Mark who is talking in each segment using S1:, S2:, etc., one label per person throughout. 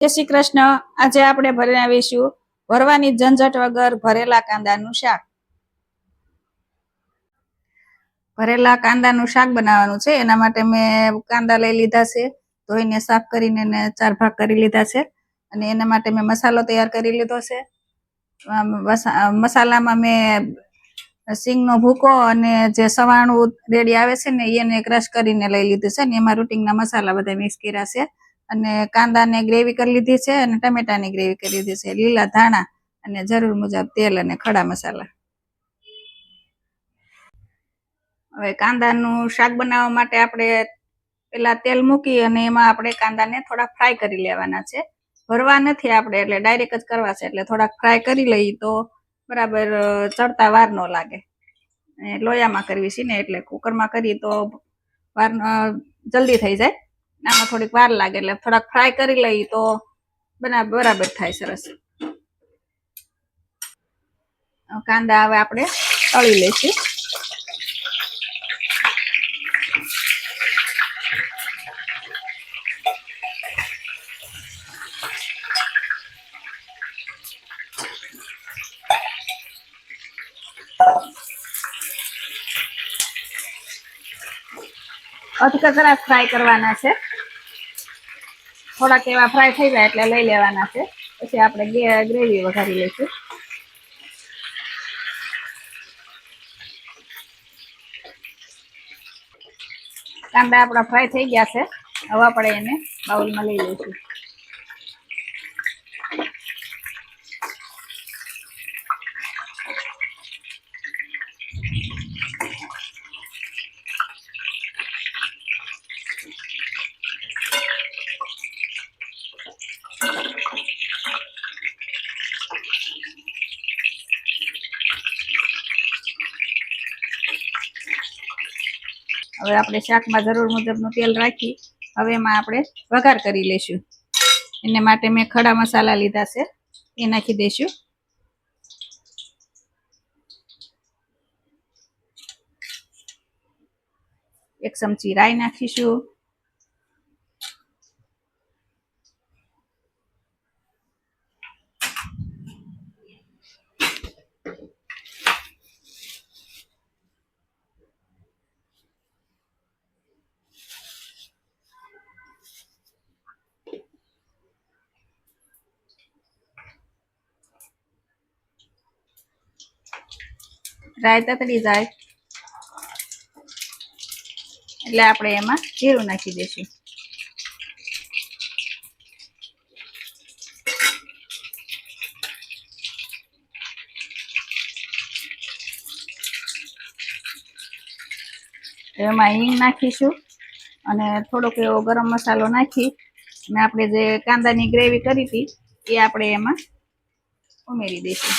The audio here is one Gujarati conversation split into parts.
S1: જય શ્રી કૃષ્ણ. આજે આપણે બનાવીશું ભરવાની ઝંઝટ વગર ભરેલા કાંદાનું શાક. ભરેલા કાંદાનું શાક બનાવવાનું છે. એના માટે મેં કાંદા લઈ લીધા છે, ધોઈને સાફ કરીને એને 4 ભાગ કરી લીધા છે. અને એના માટે મેં મસાલો તૈયાર કરી લીધો છે. મસાલામાં મેં સિંગનો ભૂકો અને જે સવાણું રેડી આવે છે ને એને ક્રશ કરીને લઈ લીધું છે. ને એમાં રૂટિંગના મસાલા બધા મિક્સ કર્યા છે. અને કાંદાને ગ્રેવી કરી લીધી છે અને ટમેટાની ગ્રેવી કરી લીધી છે, લીલા ધાણા અને જરૂર મુજબ તેલ અને ખડા મસાલા. હવે કાંદાનું શાક બનાવવા માટે આપણે પેલા તેલ મૂકી અને એમાં આપણે કાંદાને થોડા ફ્રાય કરી લેવાના છે. ભરવા નથી આપણે, એટલે ડાયરેક્ટ જ કરવા છે. એટલે થોડાક ફ્રાય કરી લઈએ તો બરાબર ચડતા વાર ન લાગે. લોયામાં કરવી છે ને એટલે કુકરમાં કરીએ તો વાર જલ્દી થઈ જાય. આમાં થોડીક વાર લાગે, એટલે થોડાક ફ્રાય કરી લઈએ તો બરાબર થાય સરસ. કાંદા હવે આપણે તળી લઈશું. અધકચરા ફ્રાય કરવાના છે. થોડાક એવા ફ્રાય થઈ જાય એટલે લઈ લેવાના છે. પછી આપણે ગ્રેવી વઘારી લઈશું. કાંદા આપણા ફ્રાય થઈ ગયા છે. હવે આપણે એને બાઉલમાં લઈ લઈશું. હવે આપણે શાકમાં જરૂર મુજબનું તેલ રાખી હવે એમાં આપણે વઘાર કરી લઈશું. એને માટે મેં ખડા મસાલા લીધા છે, એ નાખી દઈશું. એક ચમચી રાઈ નાખીશું. રાઈ તતડી જાય એટલે આપણે એમાં જીરું નાખી દઈશું. એમાં હિંગ નાખીશું અને થોડોક એવો ગરમ મસાલો નાખી અને આપણે જે કાંદાની ગ્રેવી કરી હતી એ આપણે એમાં ઉમેરી દઈશું.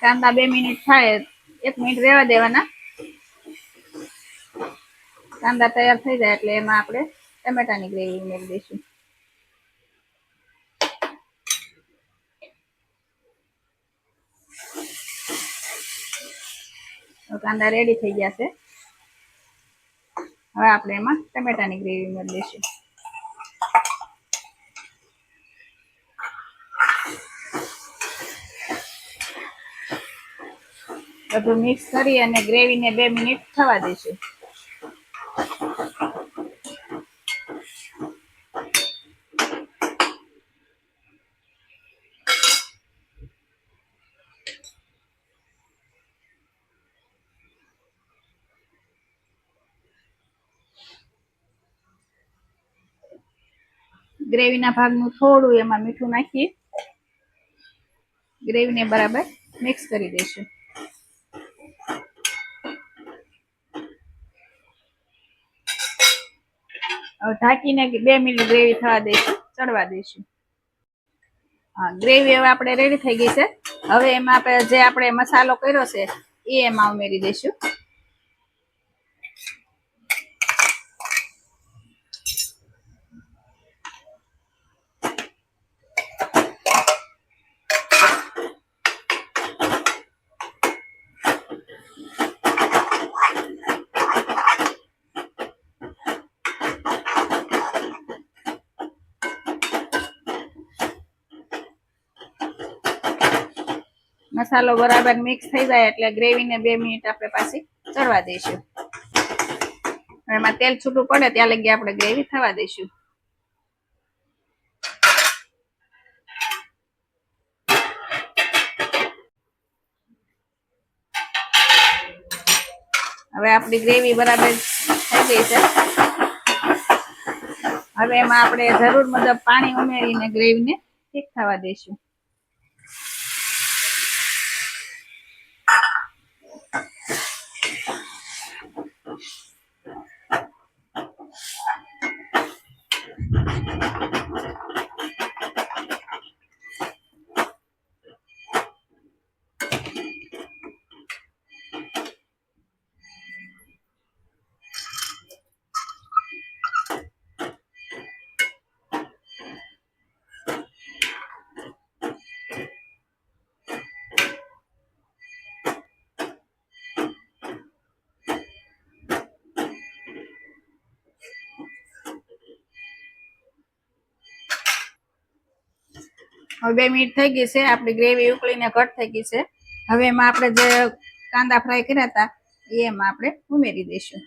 S1: કાંદા 2 મિનિટ થાય, 1 મિનિટ રહેવા દેવાના. કાંદા તૈયાર થઈ જાય એટલે એમાં આપણે ટમેટાની ગ્રેવી ઉમેરી દઈશું. કાંદા રેડી થઈ ગયા છે. હવે આપણે એમાં ટમેટાની ગ્રેવી ઉમેરી દઈશું. બધું મિક્સ કરી અને ગ્રેવીને 2 મિનિટ થવા દઈશું. ગ્રેવીના ભાગનું થોડું એમાં મીઠું નાખી ગ્રેવીને બરાબર મિક્સ કરી દઈશું. ઢાંકીને 2 મિનિટ ગ્રેવી થવા દઈશું, ચડવા દઈશું. હા, ગ્રેવી હવે આપણે રેડી થઈ ગઈ છે. હવે એમાં આપણે જે મસાલો કર્યો છે એ એમાં ઉમેરી દઈશું. મસાલો બરાબર મિક્સ થઈ જાય એટલે ગ્રેવીને 2 મિનિટ આપણે પાછી ચડવા દઈશું. એમાં તેલ છૂટું પડે ત્યાં લગી આપણે ગ્રેવી થવા દઈશું. હવે આપણી ગ્રેવી બરાબર થઈ ગઈ છે. હવે એમાં આપણે જરૂર મુજબ પાણી ઉમેરીને ગ્રેવીને ઠીક થવા દઈશું. હવે 2 મિનિટ થઈ ગઈ છે. આપણી ગ્રેવી ઉકળીને ઘટ થઈ ગઈ છે. હવે એમાં આપણે જે કાંદા ફ્રાય કર્યા હતા એ એમાં આપણે ઉમેરી દઈશું.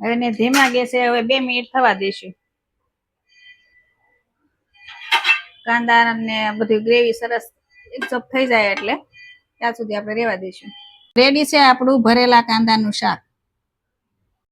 S1: હવે એને ધીમા ગેસે હવે 2 મિનિટ થવા દઈશું. કાંદા અને બધી ગ્રેવી સરસ એકચપ થઈ જાય એટલે ત્યાં સુધી આપણે રહેવા દઈશું. રેડી છે આપણું ભરેલા કાંદાનું શાક.